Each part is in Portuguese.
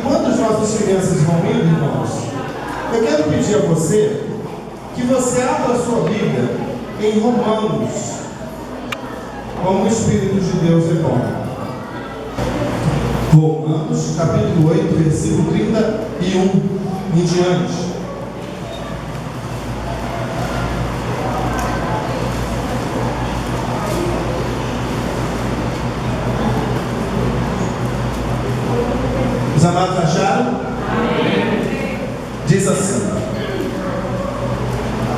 enquanto as nossas crianças vão indo, irmãos, eu quero pedir a você que você abra a sua Bíblia em Romanos, como o Espírito de Deus é bom. Romanos, capítulo 8, versículo 31 em diante. Os amados acharam? Amém. Diz assim: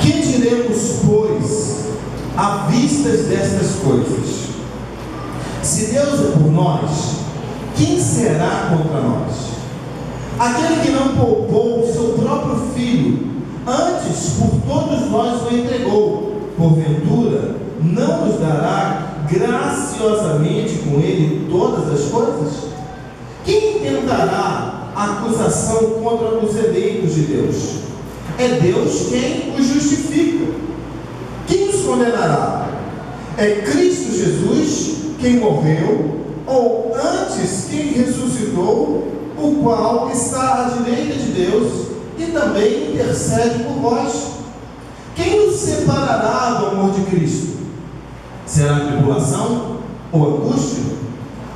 que diremos, pois, à vista destas coisas? Se Deus é por nós, quem será contra nós? Aquele que não poupou o seu próprio filho, antes por todos nós o entregou, porventura não nos dará graciosamente com ele todas as coisas? Quem tentará acusação contra os eleitos de Deus? É Deus quem os justifica. Quem os condenará? É Cristo Jesus quem morreu, ou antes quem ressuscitou, o qual está à direita de Deus e também intercede por vós. Quem nos separará do amor de Cristo? Será tribulação, ou angústia,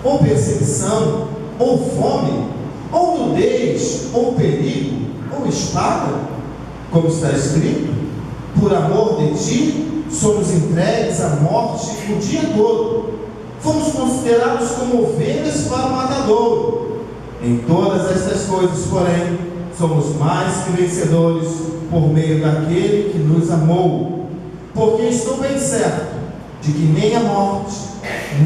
ou perseguição, ou fome, ou nudez, ou perigo, ou espada? Como está escrito: por amor de ti somos entregues à morte o dia todo. Fomos considerados como ovelhas para o matadouro. Em todas estas coisas, porém, somos mais que vencedores por meio daquele que nos amou. Porque estou bem certo de que nem a morte,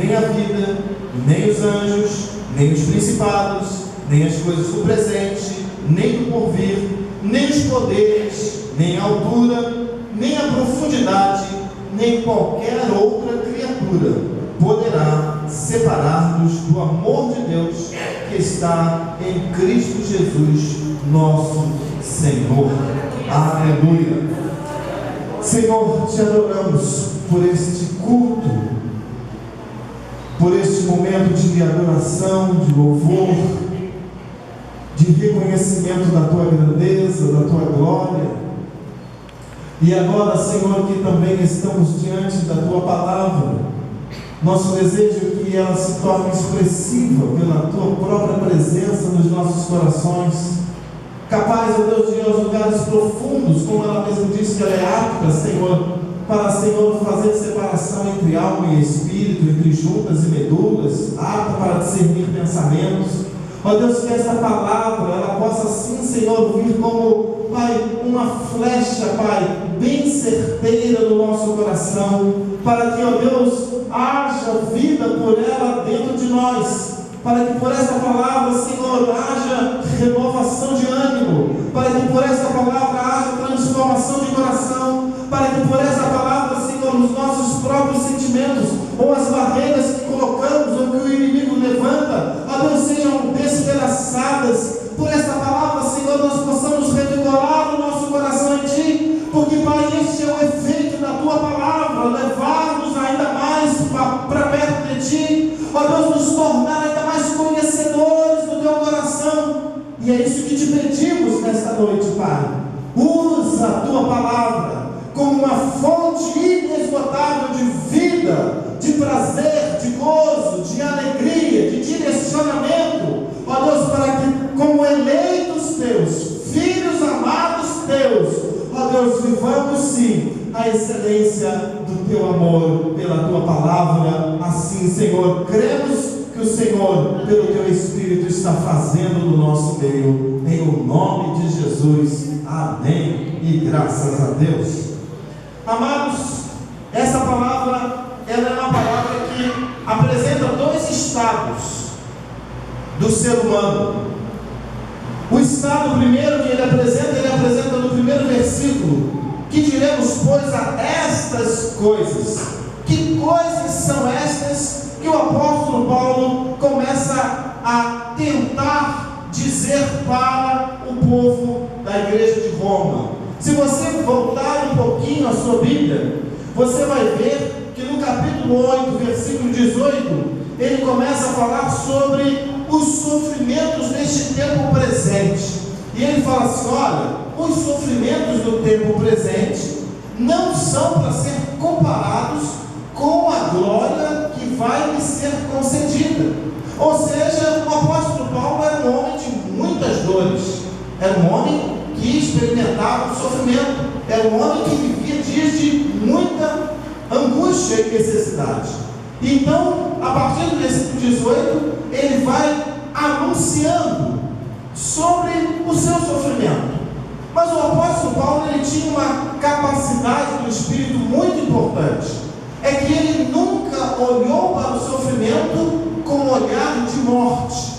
nem a vida, nem os anjos, nem os principados, nem as coisas do presente, nem do porvir, nem os poderes, nem a altura, nem a profundidade, nem qualquer outra criatura poderá separar-nos do amor de Deus que está em Cristo Jesus, nosso Senhor. Aleluia. Senhor, te adoramos por este culto, por este momento de adoração, de louvor, de reconhecimento da tua grandeza, da tua glória. E agora, Senhor, que também estamos diante da tua palavra, nosso desejo é que ela se torne expressiva pela tua própria presença nos nossos corações, capaz, ó Deus, de ir aos lugares profundos, como ela mesma disse que ela é apta, Senhor, para, Senhor, fazer separação entre alma e espírito, entre juntas e medulas, apta para discernir pensamentos. Ó Deus, que esta palavra, ela possa sim, Senhor, vir como, Pai, uma flecha, Pai, bem certeira no nosso coração, para que, ó Deus, haja vida por ela dentro de nós, para que por esta palavra, Senhor, haja renovação de ânimo, para que por esta palavra haja transformação de coração, para que por esta palavra, Senhor, os nossos próprios sentimentos, ou as barreiras que colocamos, ou que o inimigo levanta, ó Deus, sejam despedaçadas. Por esta palavra, Senhor, nós possamos revigorar o nosso coração em Ti, porque, Pai, este é o efeito da Tua palavra, levar-nos ainda mais para perto de Ti, ó Deus, nos tornar ainda mais conhecedores do Teu coração. E é isso que Te pedimos nesta noite, Pai. Usa a Tua palavra como uma fonte inesgotável de vida, de prazer, de gozo, de alegria, de direcionamento, ó Deus, para que, como eleitos Teus, filhos amados Teus, ó Deus, vivamos sim a excelência do Teu amor pela Tua palavra. Assim, Senhor, cremos que o Senhor, pelo Teu Espírito, está fazendo no nosso meio, em o nome de Jesus. Amém e graças a Deus. Amados, essa palavra, ela é uma palavra que apresenta dois estados do ser humano. O estado primeiro que ele apresenta no primeiro versículo: que diremos, pois, a estas coisas? Que coisas são estas que o apóstolo Paulo começa a tentar dizer para o povo da igreja de Roma? Se você voltar um pouquinho a sua Bíblia, você vai ver que no capítulo 8, versículo 18, ele começa a falar sobre os sofrimentos neste tempo presente. E ele fala assim: olha, os sofrimentos do tempo presente não são para ser comparados com a glória que vai me ser concedida. Ou seja, o apóstolo Paulo era um homem de muitas dores, era um homem que experimentava o sofrimento, era um homem que vivia dias de muita angústia e necessidade. Então, a partir do versículo 18, ele vai anunciando sobre o seu sofrimento. Mas o apóstolo Paulo, ele tinha uma capacidade do Espírito muito importante, é que ele nunca olhou para o sofrimento com um olhar de morte.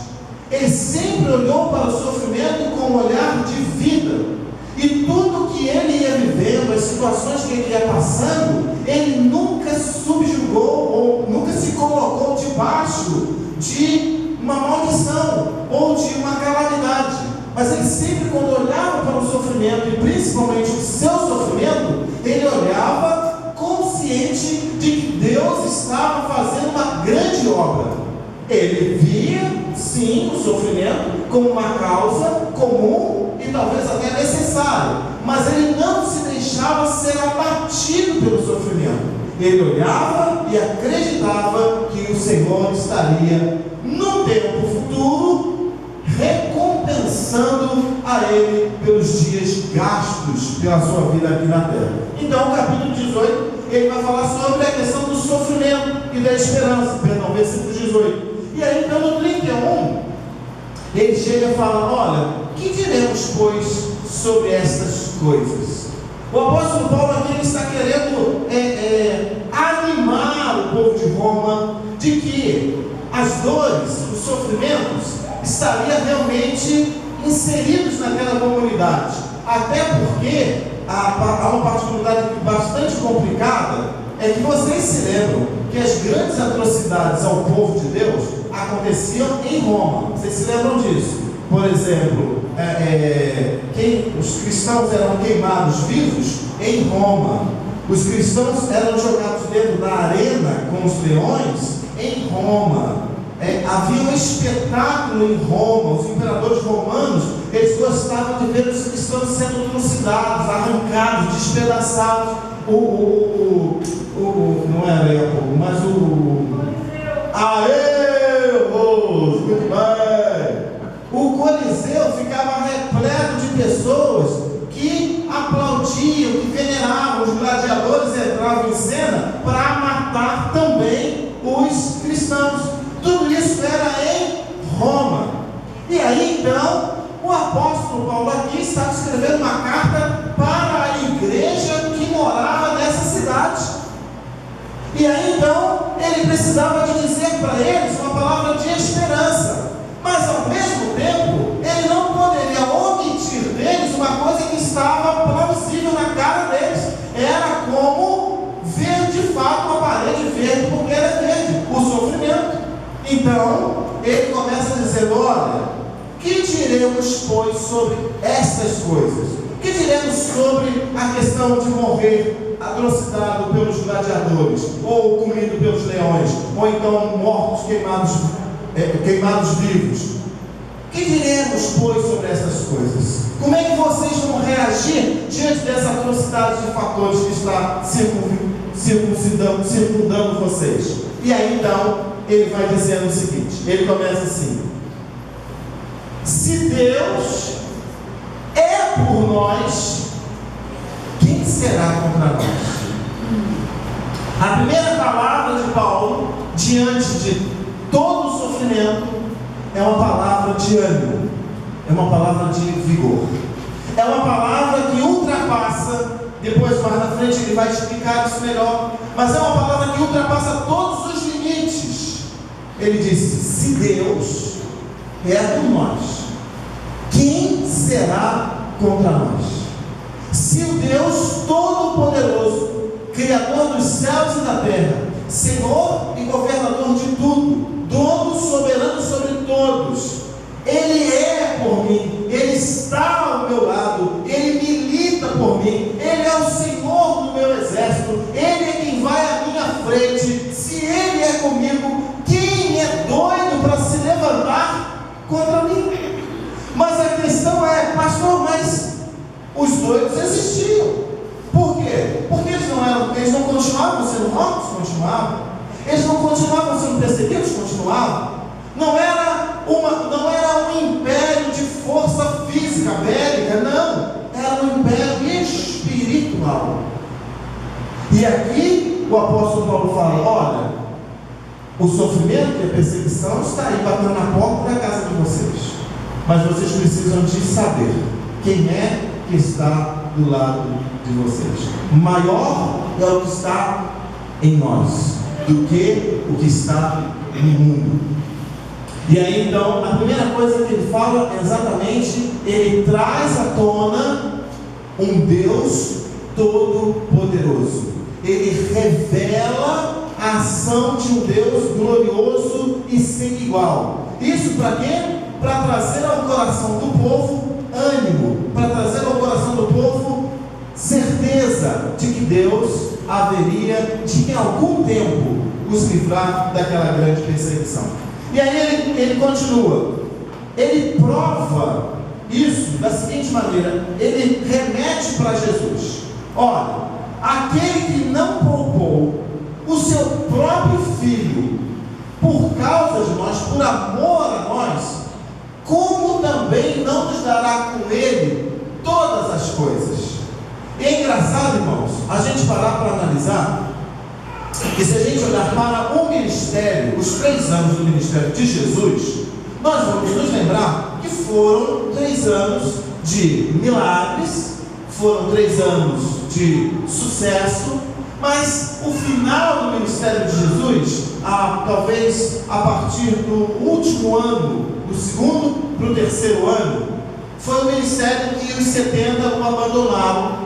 Ele sempre olhou para o sofrimento com um olhar de vida. E tudo que ele ia vivendo, as situações que ele ia passando, ele nunca subjugou ou nunca se colocou debaixo de uma maldição ou de uma calamidade. Mas ele sempre, quando olhava para o sofrimento, e principalmente o seu sofrimento, ele olhava consciente de que Deus estava fazendo uma grande obra. Ele via, sim, o sofrimento como uma causa comum e talvez até necessária, mas ele não se deixava ser abatido pelo sofrimento. Ele olhava e acreditava que o Senhor estaria, no tempo futuro, recompensando a ele pelos dias gastos pela sua vida aqui na terra. Então, o capítulo 18, ele vai falar sobre a questão do sofrimento e da esperança. Perdão, versículo 18. E aí, então, no 31, ele chega e fala: olha, que diremos, pois, sobre estas coisas? O apóstolo Paulo aqui, ele está querendo animar o povo de Roma de que as dores, os sofrimentos, estariam realmente inseridos naquela comunidade. Até porque há uma particularidade bastante complicada, é que vocês se lembram que as grandes atrocidades ao povo de Deus aconteciam em Roma. Vocês se lembram disso? Por exemplo, os cristãos eram queimados vivos em Roma. Os cristãos eram jogados dentro da arena com os leões em Roma. Havia um espetáculo em Roma. Os imperadores romanos, eles gostavam de ver os cristãos sendo trucidados, arrancados, despedaçados. Não era Leopoldo, mas muito bem. O Coliseu ficava repleto de pessoas que aplaudiam, que veneravam. Os gladiadores entravam em cena para matar também os cristãos. Tudo isso era em Roma. E aí então, o apóstolo Paulo aqui está escrevendo uma carta para a igreja que morava nessa cidade. E aí então, ele precisava de dizer para eles uma palavra de esperança. Mas ao mesmo tempo, ele não poderia omitir deles uma coisa que estava plausível na cara deles. Era como ver de fato uma parede verde, porque ela é verde, o sofrimento. Então, ele começa dizendo: olha, que diremos, pois, sobre estas coisas? Que diremos sobre a questão de morrer atrocidado pelos gladiadores, ou comido pelos leões, ou então mortos, queimados vivos? Que diremos, pois, sobre essas coisas? Como é que vocês vão reagir diante dessa atrocidade de fatores que está circundando vocês? E aí então, ele vai dizendo o seguinte, ele começa assim: se Deus é por nós, quem será contra nós? A primeira palavra de Paulo, diante de todo o sofrimento, é uma palavra de ânimo, é uma palavra de vigor, é uma palavra que ultrapassa, depois mais na frente ele vai explicar isso melhor, mas é uma palavra que ultrapassa todos os limites. Ele disse: se Deus é por nós, quem será contra nós? Se o Deus Todo-Poderoso, Criador dos céus e da terra, Senhor e governador de tudo, dono soberano sobre todos, Ele é por mim, Ele está ao meu lado, Ele milita por mim, Ele é o Senhor do meu exército, Ele é quem vai à minha frente. Se Ele é comigo, quem é doido para se levantar contra mim. Mas a questão é, pastor, mas os doidos existiam. Por quê? Porque eles não continuavam sendo mortos? Continuavam. Eles não continuavam sendo perseguidos? Continuavam. Não era um império de força física, bélica, não. Era um império espiritual. E aqui o apóstolo Paulo fala, olha, o sofrimento e a perseguição está aí batendo na porta da casa de vocês. Mas vocês precisam de saber quem é que está do lado de vocês. Maior é o que está em nós do que o que está no mundo. E aí então, a primeira coisa que ele fala é exatamente, ele traz à tona um Deus todo-poderoso. Ele revela a ação de um Deus glorioso e sem igual. Isso para quê? Para trazer ao coração do povo ânimo, para trazer ao coração do povo certeza de que Deus haveria de em algum tempo os livrar daquela grande perseguição. E aí ele continua, ele prova isso da seguinte maneira, ele remete para Jesus. Olha, aquele que não poupou o seu próprio filho por causa de nós, por amor a nós, como também não nos dará com ele todas as coisas? E é engraçado, irmãos, a gente parar para analisar, que se a gente olhar para o ministério, os 3 anos do ministério de Jesus, nós vamos nos lembrar que foram 3 anos de milagres, foram 3 anos de sucesso, mas o final do ministério de Jesus, talvez a partir do último ano, do segundo para o terceiro ano, foi o ministério que os 70 o abandonaram,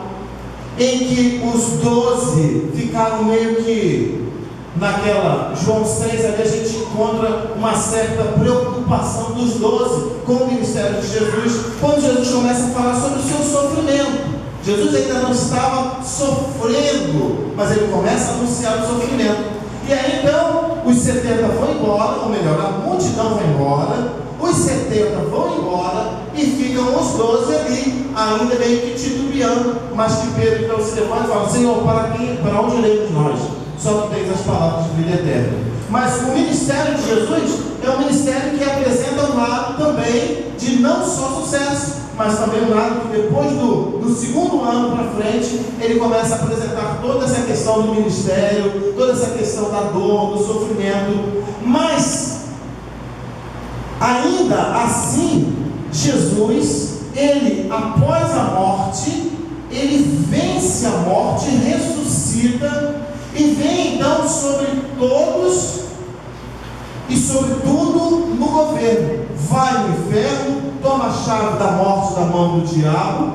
em que os 12 ficaram meio que naquela, João 6, ali a gente encontra uma certa preocupação dos 12 com o ministério de Jesus, quando Jesus começa a falar sobre o seu sofrimento. Jesus ainda não estava sofrendo, mas ele começa a anunciar o sofrimento. E aí então, os 70 vão embora, ou melhor, a multidão vai embora, os 70 vão embora e ficam os 12 ali, ainda meio que titubeando, mas que Pedro então se levanta e fala, Senhor, para onde iremos nós? Só tu tens as palavras de vida eterna. Mas o ministério de Jesus é um ministério que apresenta um lado também de não só sucesso, mas também um lado que depois do segundo ano para frente, ele começa a apresentar toda essa questão do ministério, toda essa questão da dor, do sofrimento. Mas, ainda assim, Jesus, ele, após a morte, ele vence a morte, ressuscita, e vem então sobre todos e sobre tudo no governo. Vai no inferno, toma a chave da morte da mão do diabo,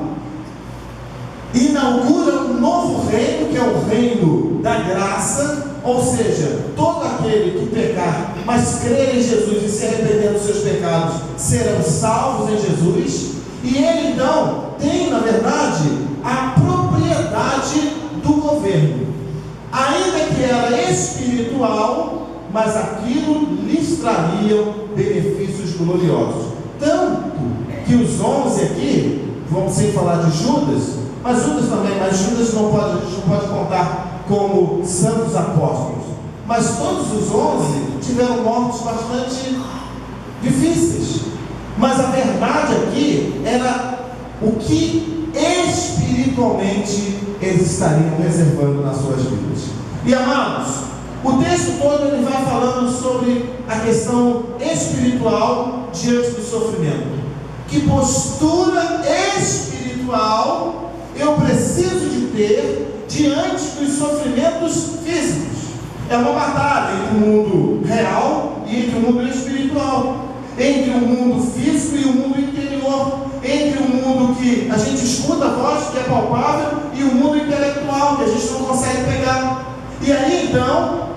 inaugura um novo reino, que é o reino da graça, ou seja, todo aquele que pecar, mas crer em Jesus e se arrepender dos seus pecados, serão salvos em Jesus. E ele então tem, na verdade, a propriedade do governo, ainda que era espiritual, mas aquilo lhes traria benefícios gloriosos. Tanto que os 11 aqui, vamos sem falar de Judas, mas Judas também, mas Judas a gente não pode contar como santos apóstolos, mas todos os 11 tiveram mortes bastante difíceis. Mas a verdade aqui era o que espiritualmente eles estariam reservando nas suas vidas. E amados, o texto todo ele vai falando sobre a questão espiritual diante do sofrimento. Que postura espiritual eu preciso de ter diante dos sofrimentos físicos? É uma batalha entre o mundo real e entre o mundo espiritual, entre o mundo físico e o mundo interior, entre o mundo que a gente escuta a voz, que é palpável, e o mundo intelectual, que a gente não consegue pegar. E aí então,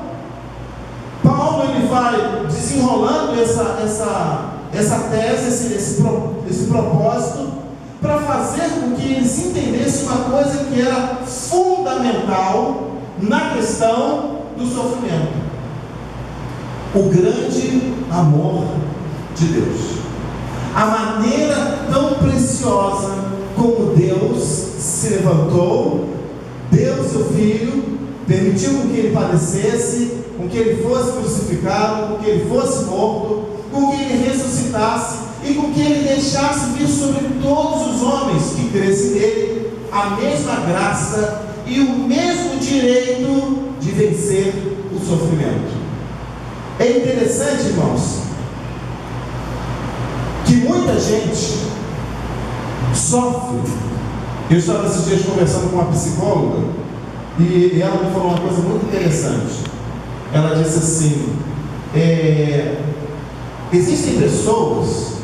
Paulo ele vai desenrolando essa tese, esse propósito, para fazer com que eles entendessem uma coisa que era fundamental na questão do sofrimento: o grande amor de Deus. a maneira tão preciosa como Deus se levantou, deu seu Filho, permitiu com que ele padecesse, com que ele fosse crucificado, com que ele fosse morto, com que ele ressuscitasse e com que ele deixasse vir sobre todos os homens que crescem nele a mesma graça e o mesmo direito de vencer o sofrimento. É interessante, irmãos, que muita gente sofre. Eu estava esses dias conversando com uma psicóloga e ela me falou uma coisa muito interessante. Ela disse assim: existem pessoas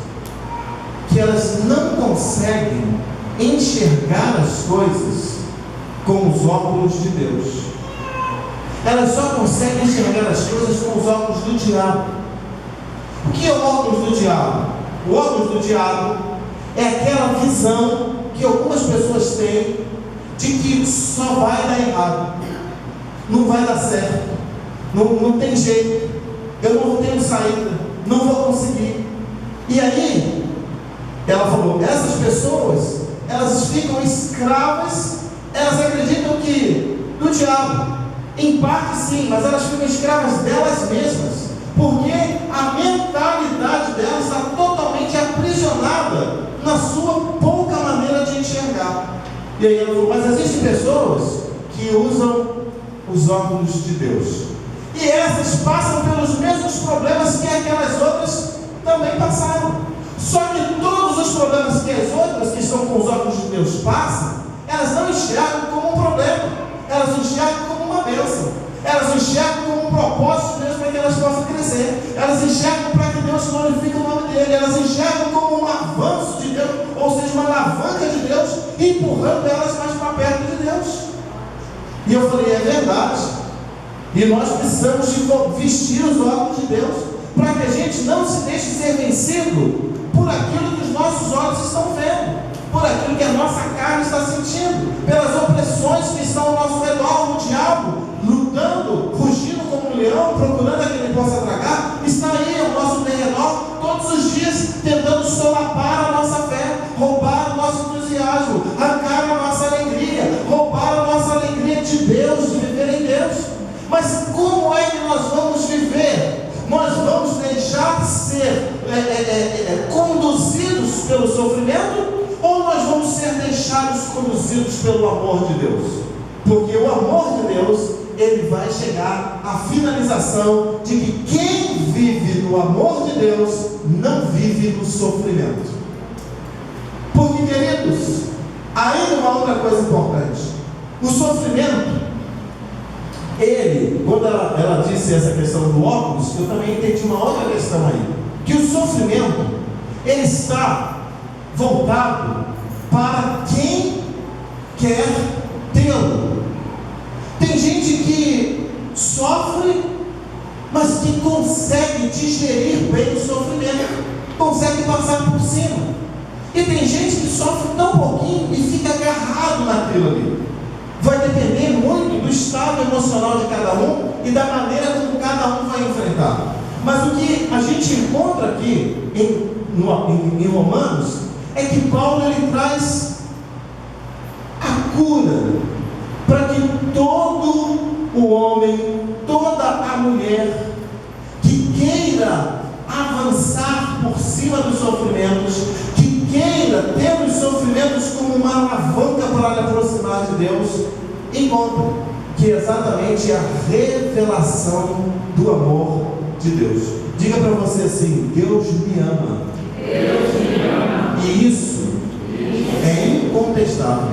que elas não conseguem enxergar as coisas com os óculos de Deus. Elas só conseguem enxergar as coisas com os óculos do diabo. O que é o óculos do diabo? O óculos do diabo é aquela visão que algumas pessoas têm de que só vai dar errado, não vai dar certo, não tem jeito, eu não tenho saída, não vou conseguir. E aí, ela falou, essas pessoas, elas ficam escravas, elas acreditam que do diabo, em parte sim, mas elas ficam escravas delas mesmas, porque a mentalidade delas está totalmente aprisionada na sua pouca maneira de enxergar. E aí ela falou, mas existem pessoas que usam os óculos de Deus, e essas passam pelos mesmos problemas que aquelas outras também passaram. Só que todos os problemas que as outras que estão com os óculos de Deus passam, elas não enxergam como um problema, elas enxergam como uma bênção, elas enxergam como um propósito de Deus para que elas possam crescer, elas enxergam para que Deus glorifique o nome dele, elas enxergam como um avanço de Deus, ou seja, uma alavanca de Deus, empurrando elas mais para perto de Deus. E eu falei, é verdade, e nós precisamos de vestir os óculos de Deus, para que a gente não se deixe ser vencido por aquilo que os nossos olhos estão vendo, por aquilo que a nossa carne está sentindo, pelas opressões que estão ao nosso redor. O diabo, lutando, rugindo como um leão, procurando a quem ele possa tragar, está aí ao nosso derredor, todos os dias, tentando solapar a nossa fé, roubar o nosso entusiasmo, arrancar a nossa alegria, roubar a nossa alegria de Deus, de viver em Deus. Mas como é que nós vamos viver? Nós vamos deixar de ser conduzidos pelo sofrimento, ou nós vamos ser deixados conduzidos pelo amor de Deus? Porque o amor de Deus, ele vai chegar à finalização de que quem vive no amor de Deus não vive no sofrimento. Porque, queridos, ainda uma outra coisa importante: o sofrimento, quando ela disse essa questão do óculos, eu também entendi uma outra questão aí, que o sofrimento, ele está voltado para quem quer tê-lo. Tem gente que sofre, mas que consegue digerir bem o sofrimento, consegue passar por cima. E tem gente que sofre tão pouquinho e fica agarrado naquilo ali. Vai depender muito do estado emocional de cada um e da maneira como cada um vai enfrentar. Mas o que a gente encontra aqui em Romanos é que Paulo, ele traz a cura para que todo o homem, toda a mulher que queira avançar por cima dos sofrimentos, que queira ter os sofrimentos como uma alavanca para lhe aproximar de Deus, encontre que exatamente é a revelação do amor de Deus. Diga para você assim: Deus me ama. Deus me ama. E isso é incontestável.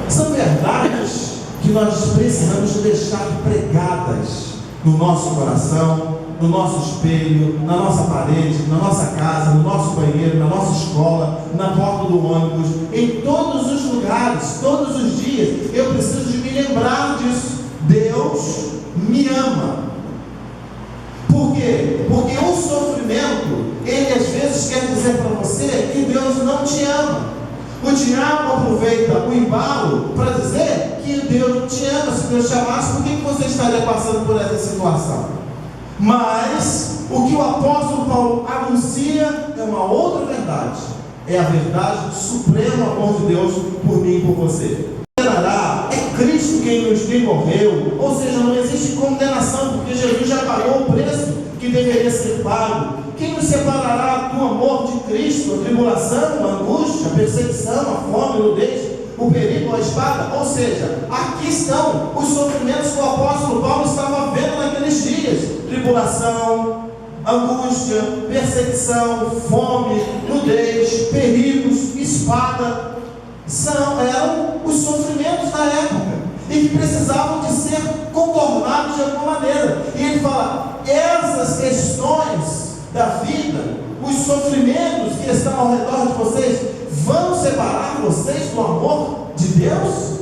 São verdades que nós precisamos deixar pregadas no nosso coração, no nosso espelho, na nossa parede, na nossa casa, no nosso banheiro, na nossa escola, na porta do ônibus, em todos os lugares, todos os dias. Eu preciso de me lembrar disso. Deus me ama. Por quê? Porque o sofrimento, ele às vezes quer dizer para você que Deus não te ama. O diabo aproveita o embalo para dizer que Deus não te ama. Se Deus te amasse, por que você estaria passando por essa situação? Mas o que o apóstolo Paulo anuncia é uma outra verdade. É a verdade do supremo amor de Deus por mim e por você. É Cristo quem morreu, ou seja, não existe condenação, porque Jesus já pagou o preço que deveria ser pago. Quem nos separará do amor de Cristo? A tribulação, a angústia, a perseguição, a fome, a nudez, o perigo, a espada? Ou seja, aqui estão os sofrimentos que o apóstolo Paulo estava vendo naqueles dias: tribulação, angústia, perseguição, fome, nudez, perigos, espada. Eram os sofrimentos da época e que precisavam de ser contornados de alguma maneira. E ele fala: essas questões da vida, os sofrimentos que estão ao redor de vocês, vão separar vocês do amor de Deus,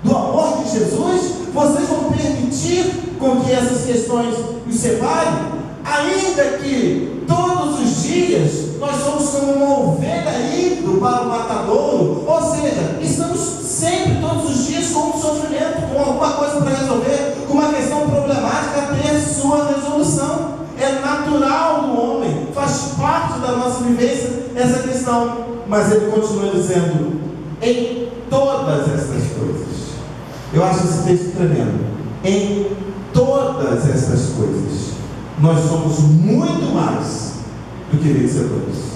do amor de Jesus? Vocês vão permitir com que essas questões os separem? Ainda que todos os dias nós somos como uma ovelha indo para o matadouro, ou seja, estamos sempre, todos os dias, com um sofrimento, com alguma coisa para resolver, com uma questão problemática a ter sua resolução. É natural do homem, faz parte da nossa vivência essa questão. Mas ele continua dizendo: em todas essas coisas. Eu acho esse texto tremendo. Em todas essas coisas, nós somos muito mais do que vencedores.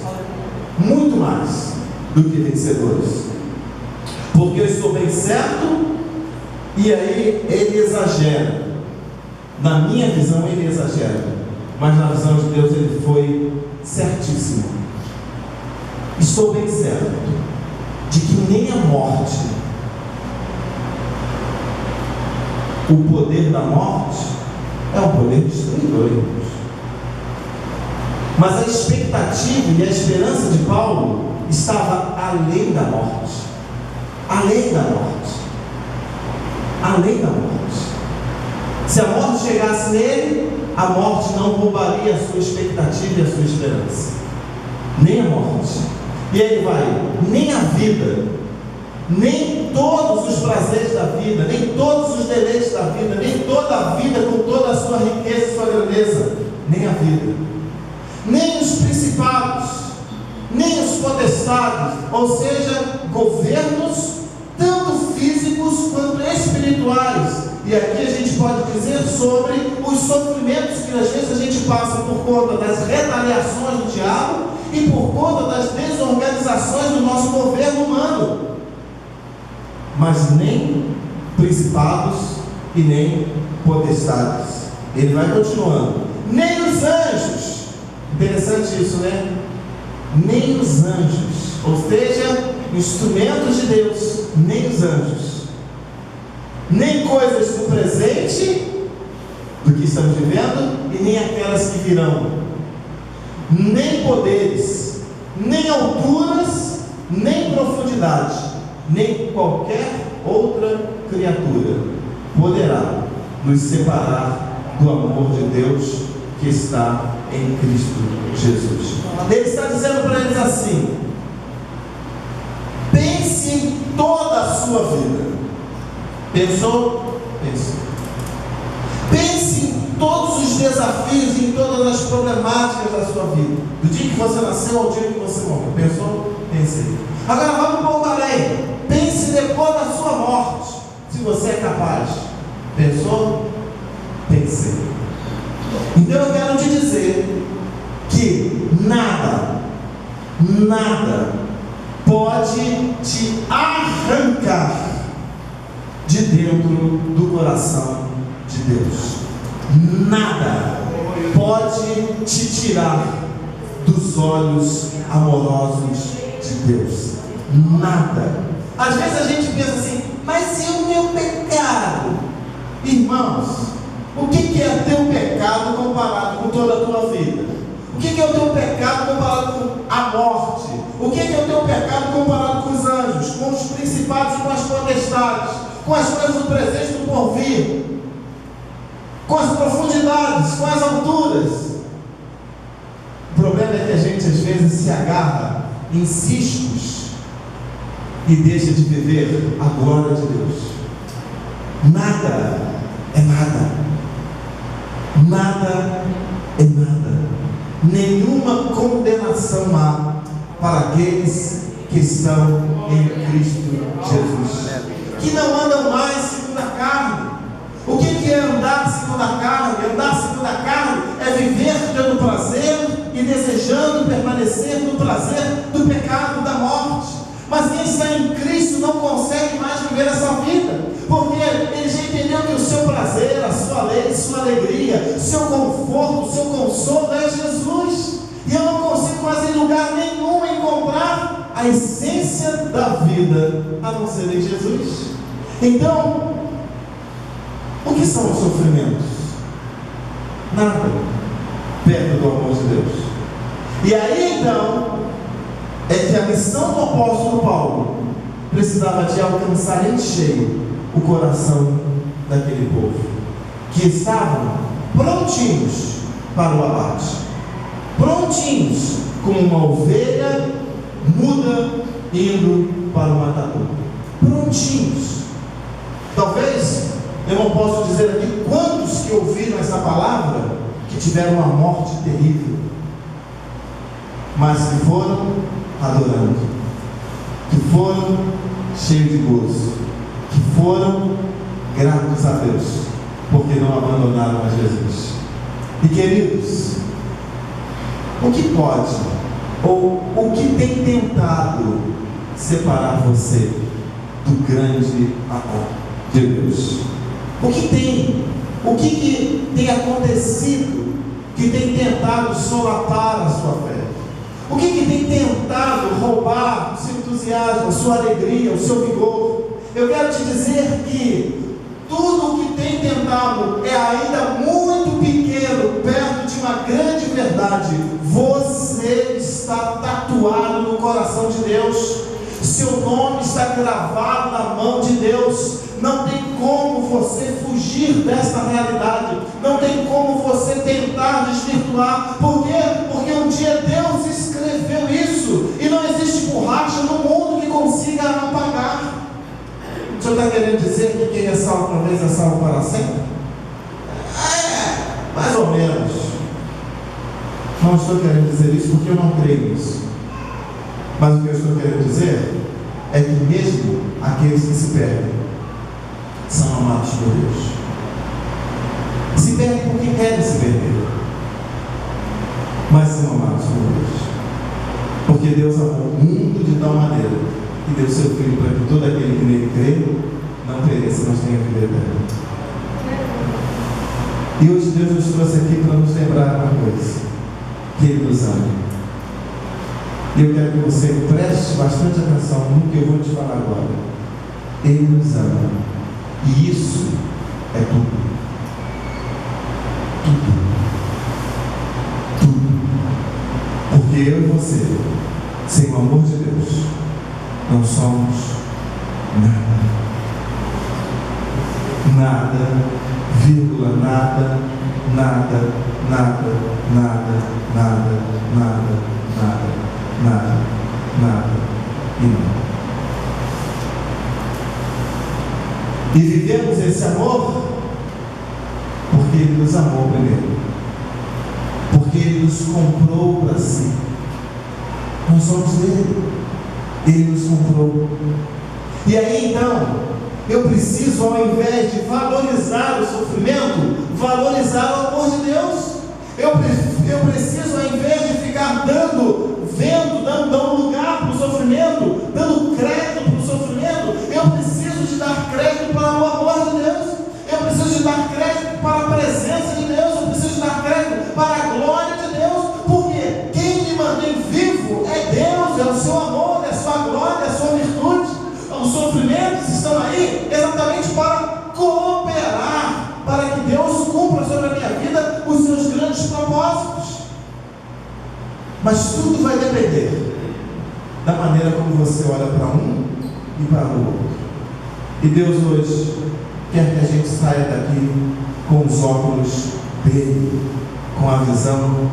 Muito mais do que vencedores. Porque eu estou bem certo, e aí ele exagera. Na minha visão ele exagera, mas na visão de Deus ele foi certíssimo. Estou bem certo de que nem a morte, o poder da morte, é um poder destruidor, irmãos. Mas a expectativa e a esperança de Paulo estava além da morte. Além da morte. Além da morte. Se a morte chegasse nele, a morte não roubaria a sua expectativa e a sua esperança. Nem a morte. E aí ele vai: nem a vida, nem todos os prazeres da vida, nem todos os deleites da vida, nem toda a vida com toda a sua riqueza e sua grandeza, nem a vida, nem os principados, nem os potestades, ou seja, governos, tanto físicos quanto espirituais. E aqui a gente pode dizer sobre os sofrimentos que às vezes a gente passa por conta das retaliações do diabo e por conta das desorganizações do nosso governo humano. Mas nem principados e nem potestades. Ele vai continuando. Nem os anjos. Interessante isso, né? Nem os anjos, ou seja, instrumentos de Deus, nem os anjos, nem coisas do presente, do que estamos vivendo, e nem aquelas que virão, nem poderes, nem alturas, nem profundidade, nem qualquer outra criatura poderá nos separar do amor de Deus que está em Cristo Jesus. Ele está dizendo para eles assim: pense em toda a sua vida. Pensou? Pense. Pense em todos os desafios e em todas as problemáticas da sua vida, do dia que você nasceu ao dia que você morreu. Pensou? Pensei. Agora vamos um pouco além. Pense depois da sua morte, se você é capaz. Pensou? Pensei. Então eu quero te dizer que nada pode te arrancar de dentro do coração de Deus. Nada pode te tirar dos olhos amorosos de Deus. Nada. Às vezes a gente pensa assim: mas e o meu pecado? Irmãos, o que é teu pecado comparado com toda a tua vida? O que é o teu pecado comparado com a morte? O que é o teu pecado comparado com os anjos, com os principados e com as potestades, com as coisas do presente e do porvir, com as profundidades, com as alturas? O problema é que a gente às vezes se agarra em ciscos e deixa de viver a glória de Deus. Nada é nada. Nada é nada. nenhuma condenação há para aqueles que estão em Cristo Jesus, que não andam mais segundo a carne. O que é andar segundo a carne? Andar segundo a carne é viver tendo prazer e desejando permanecer no prazer do pecado, da morte. Mas quem está em Cristo não consegue mais viver essa vida, porque ele já entendeu que o seu prazer, a sua lei, sua alegria, seu conforto, seu consolo é Jesus. E eu não consigo mais em lugar nenhum encontrar a essência da vida a não ser em Jesus. Então, o que são os sofrimentos? Nada perto do amor de Deus. E aí então é que a missão do apóstolo Paulo precisava de alcançar em cheio o coração daquele povo, que estavam prontinhos para o abate, prontinhos como uma ovelha muda indo para o matador, prontinhos. Talvez eu não posso dizer aqui quantos que ouviram essa palavra que tiveram uma morte terrível, mas que foram adorando, que foram cheios de gozo, que foram gratos a Deus, porque não abandonaram a Jesus. E queridos, o que pode, ou o que tem tentado separar você do grande amor de Deus? O que tem acontecido que tem tentado solapar a sua fé? O que tem tentado roubar o seu entusiasmo, a sua alegria, o seu vigor? Eu quero te dizer que tudo o que tem tentado é ainda muito pequeno perto de uma grande verdade. Você está tatuado no coração de Deus, seu nome está gravado na mão de Deus. Não tem como você fugir dessa realidade, não tem como você tentar desvirtuar. Por quê? Porque um dia Deus escreveu isso, e não existe borracha no mundo que consiga apagar. O senhor está querendo dizer que quem é salvo uma vez é salvo para sempre? Mais ou menos. Não estou querendo dizer isso porque eu não creio nisso, mas o que eu estou querendo dizer é que mesmo aqueles que se perdem são amados por Deus. Se perdem porque querem se perder, mas são amados por Deus, porque Deus amou o mundo de tal maneira que deu seu Filho para que todo aquele que nele crê não pereça, mas tenha vida eterna. E hoje Deus nos trouxe aqui para nos lembrar uma coisa: que Ele nos ama. E eu quero que você preste bastante atenção no que eu vou te falar agora. Ele nos ama. E isso é tudo. Tudo. Tudo. Porque eu e você, sem o amor de Deus, não somos nada. Nada, vírgula, nada, nada, nada, nada, nada, nada, nada, nada, nada e nada. E vivemos esse amor porque Ele nos amou primeiro, porque Ele nos comprou para si. Nós somos dele, Ele nos comprou. E aí então, eu preciso, ao invés de valorizar o sofrimento, valorizar o amor de Deus. Eu preciso, ao invés de ficar dando lugar para o sofrimento, dando crédito para o sofrimento, eu preciso de dar crédito para o amor de Deus. Eu preciso de dar crédito para a presença de Deus. Eu preciso de dar crédito para a glória de Deus, porque quem me mantém vivo é Deus, é o seu amor, é a sua glória, é a sua virtude. Os sofrimentos estão aí exatamente para cooperar, para que Deus cumpra sobre a minha vida os seus grandes propósitos. Mas tudo vai depender da maneira como você olha para um e para o outro. E Deus hoje quer que a gente saia daqui com os óculos dele, com a visão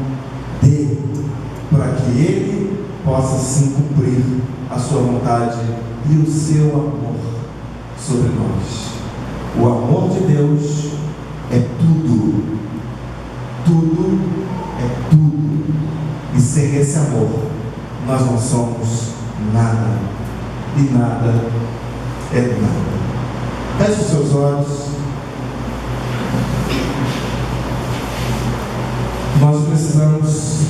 dele, para que ele possa sim cumprir a sua vontade e o seu amor sobre nós. O amor de Deus é tudo. Tudo é tudo. E sem esse amor, nós não somos nada. E nada é nada. Feche os seus olhos. Nós precisamos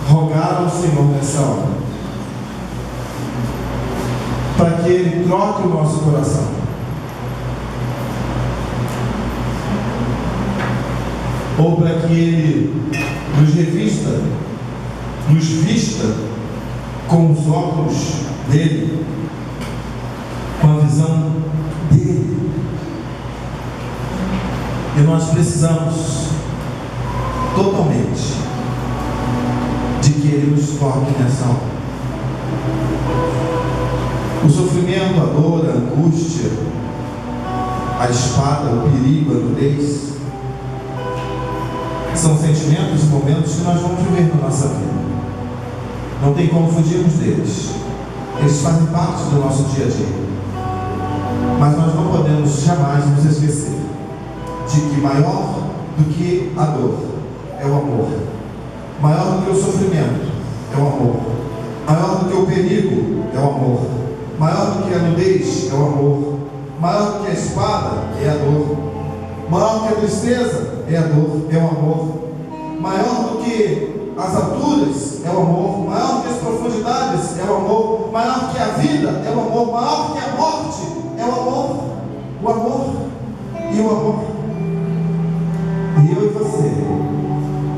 rogar ao Senhor nessa hora, para que Ele troque o nosso coração. Ou para que Ele nos revista, nos vista com os óculos dEle, com a visão dEle. E nós precisamos totalmente de que Ele nos toque nessa hora. O sofrimento, a dor, a angústia, a espada, o perigo, a nudez, são sentimentos e momentos que nós vamos viver na nossa vida. Não tem como fugirmos deles. Eles fazem parte do nosso dia a dia. Mas nós não podemos jamais nos esquecer de que maior do que a dor é o amor. Maior do que o sofrimento é o amor. Maior do que o perigo é o amor. Maior do que a nudez é o amor. Maior do que a espada é a dor. Maior do que a tristeza é a dor, é o amor. Maior do que as alturas é o amor. Maior do que as profundidades é o amor. Maior do que a vida é o amor. Maior do que a morte é o amor. O amor e o amor. E eu e você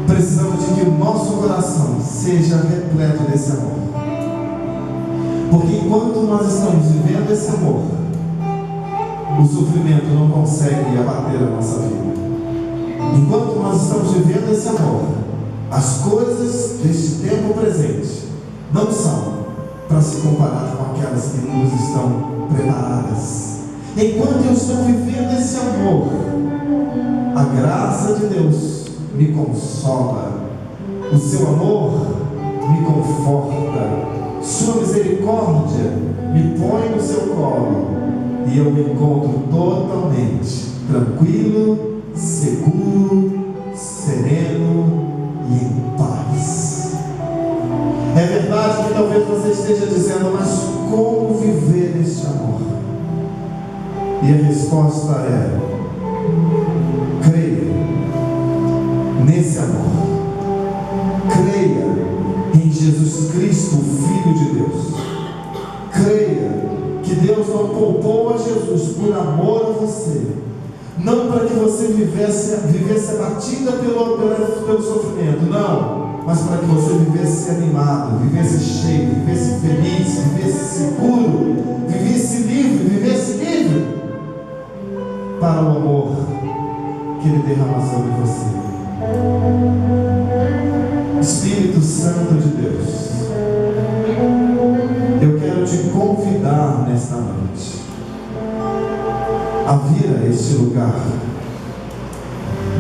precisamos de que o nosso coração seja repleto desse amor. Porque enquanto nós estamos vivendo esse amor, o sofrimento não consegue abater a nossa vida. Enquanto nós estamos vivendo esse amor, as coisas deste tempo presente não são para se comparar com aquelas que nos estão preparadas. Enquanto eu estou vivendo esse amor, a graça de Deus me consola, o seu amor me conforta, sua misericórdia me põe no seu colo, e eu me encontro totalmente tranquilo, seguro, sereno e em paz. É verdade que talvez você esteja dizendo, mas como viver este amor? E a resposta é: creia nesse amor. Creia em Jesus Cristo, o Filho de Deus. Creia que Deus não poupou a Jesus por amor a você, não para que você vivesse abatida pelo sofrimento, não, mas para que você vivesse animado, vivesse cheio, vivesse feliz, vivesse seguro, vivesse livre para o amor que Ele derrama sobre você. Espírito Santo de Deus, eu quero te convidar nesta noite a vir a este lugar,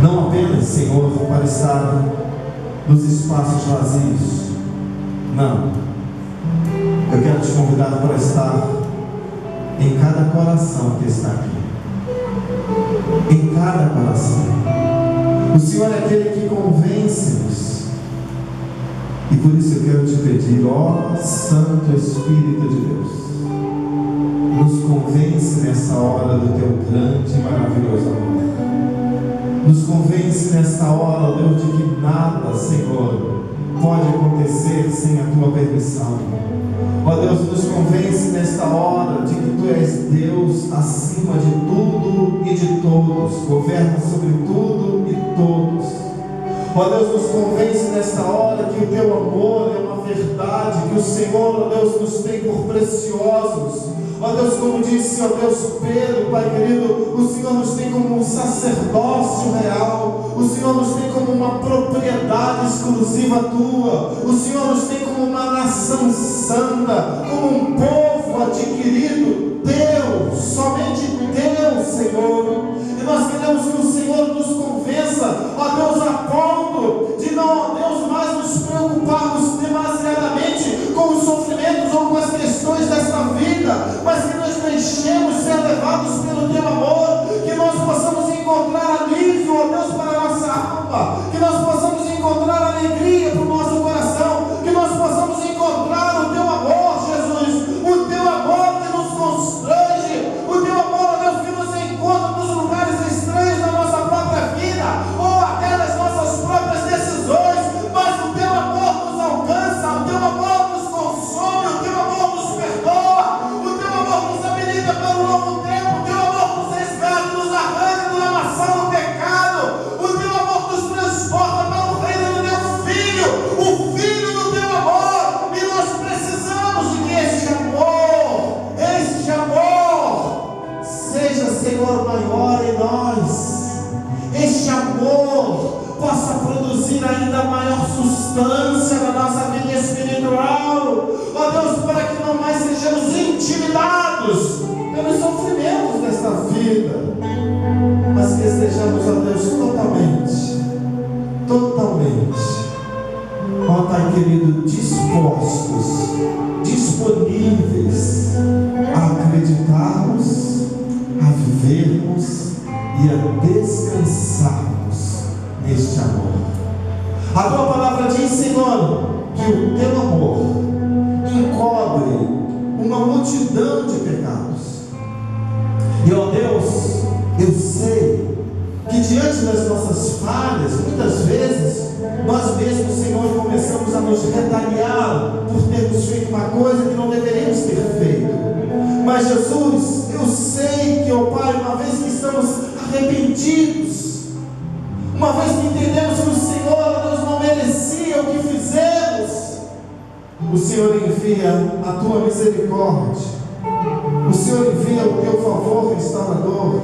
não apenas, Senhor, para estar nos espaços vazios, não, eu quero te convidar para estar em cada coração que está aqui, em cada coração. O Senhor é aquele que convence-nos. E por isso eu quero te pedir, ó Santo Espírito de Deus, nos convence nessa hora do teu grande e maravilhoso amor. Nos convence nessa hora, ó Deus, de que nada, Senhor, pode acontecer sem a tua permissão. Ó Deus, nos convence nesta hora de que tu és Deus acima de tudo e de todos, governa sobre tudo e todos. Ó Deus, nos convence nesta hora que o teu amor é uma verdade, que o Senhor, ó Deus, nos tem por preciosos. Ó Deus, como disse, ó Deus, Pedro, Pai querido, o Senhor nos tem como um sacerdócio real, o Senhor nos tem como uma propriedade exclusiva tua, o Senhor nos tem como uma nação santa, como um povo adquirido, Deus, somente Deus, Senhor. E nós queremos que o Senhor nos convença, ó Deus, a ponto de não, ó Deus, mais nos preocuparmos demasiadamente com os sofrimentos ou com as questões desta vida, mas que nós deixemos ser levados pelo teu amor, que nós possamos encontrar alívio, ó Deus, para a nossa alma, que nós possamos encontrar alegria para o nosso coração, sejamos intimidados pelos sofrimentos desta vida, mas que estejamos, ó Deus, totalmente, ó Pai querido, disponíveis a acreditarmos, a vivermos e a descansarmos neste amor. A tua palavra diz, Senhor, que o teu amor encobre uma multidão de pecados. E ó Deus, eu sei que diante das nossas falhas, muitas vezes, nós mesmos, Senhor, começamos a nos retaliar por termos feito uma coisa que não deveríamos ter feito. Mas Jesus, eu sei que, ó Pai, uma vez que estamos arrependidos, uma vez que entendemos que o Senhor, ó Deus, não merecia o que fizemos, o Senhor envia a tua misericórdia, o Senhor envia o teu favor restaurador,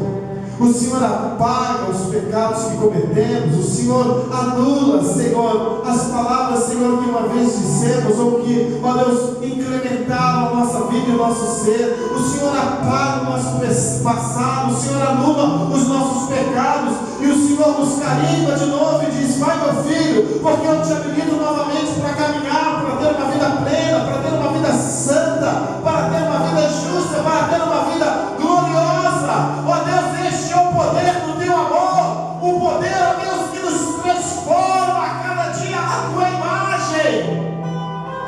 o Senhor apaga os pecados que cometemos, o Senhor anula, Senhor, as palavras, Senhor, que uma vez dissemos, ou que, ó Deus, incrementaram a nossa vida e o nosso ser. O Senhor apaga o nosso passado, o Senhor anula os nossos pecados, e o Senhor nos carimba de novo e diz: vai, meu filho, porque eu te habilito novamente para caminhar, para ter uma vida plena, para ter uma vida santa, para ter uma vida justa, para ter uma vida gloriosa. Ó Deus, este é o poder do teu amor, o poder, ó Deus, que nos transforma a cada dia a tua imagem.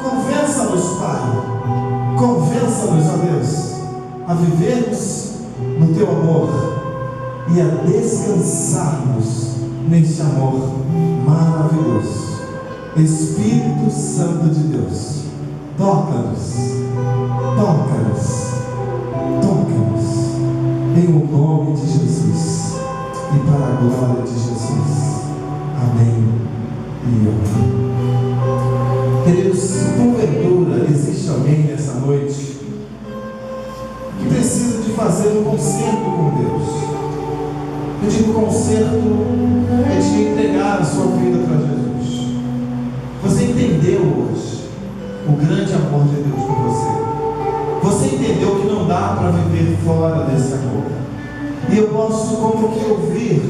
Convença-nos, Pai, convença-nos, ó Deus, a vivermos no teu amor e a descansarmos neste amor maravilhoso. Espírito Santo de Deus, toca-nos, toca-nos, toca-nos, em o nome de Jesus e para a glória de Jesus. Amém e amém. Queridos, porventura existe alguém nessa noite que precisa de fazer um concerto com Deus. Eu digo concerto é de entregar a sua vida para Jesus. Você entendeu hoje o grande amor de Deus por você. Você entendeu que não dá para viver fora desse amor. E eu posso como que ouvir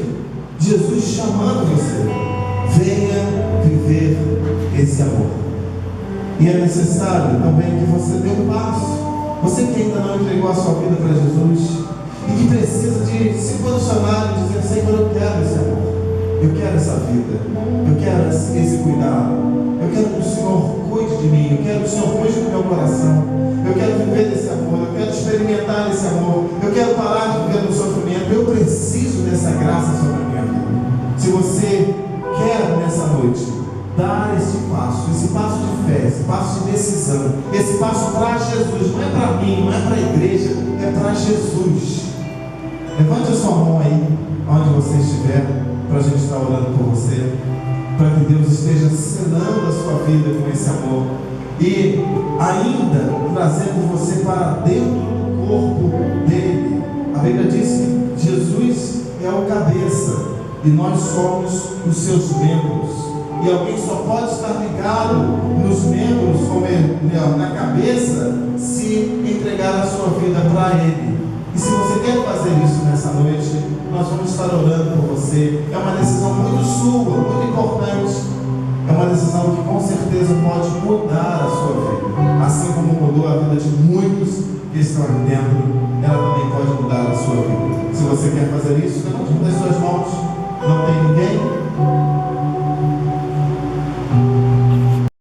Jesus chamando você: venha viver esse amor. E é necessário também que você dê um passo. Você que ainda não entregou a sua vida para Jesus e que precisa de se posicionar e dizer: Senhor, eu quero esse amor, eu quero essa vida, eu quero esse cuidado, eu quero que o Senhor cuide de mim, eu quero que o Senhor cuide do meu coração, eu quero viver desse amor, eu quero experimentar esse amor, eu quero parar de viver no sofrimento, eu preciso dessa graça sobre a minha vida. Se você quer nessa noite dar esse passo de fé, esse passo de decisão, esse passo para Jesus, não é para mim, não é para a igreja, é para Jesus. Levante a sua mão aí, onde você estiver, para a gente estar orando por você, para que Deus esteja selando a sua vida com esse amor e ainda trazendo você para dentro do corpo dele. A Bíblia diz que Jesus é o cabeça e nós somos os seus membros. E alguém só pode estar ligado nos membros, ou na cabeça, se entregar a sua vida para Ele. E se você quer fazer isso nessa noite, nós vamos estar orando por você. É uma decisão muito sua, muito importante. É uma decisão que com certeza pode mudar a sua vida. Assim como mudou a vida de muitos que estão aqui dentro, ela também pode mudar a sua vida. Se você quer fazer isso, levante uma das suas mãos. Não tem ninguém?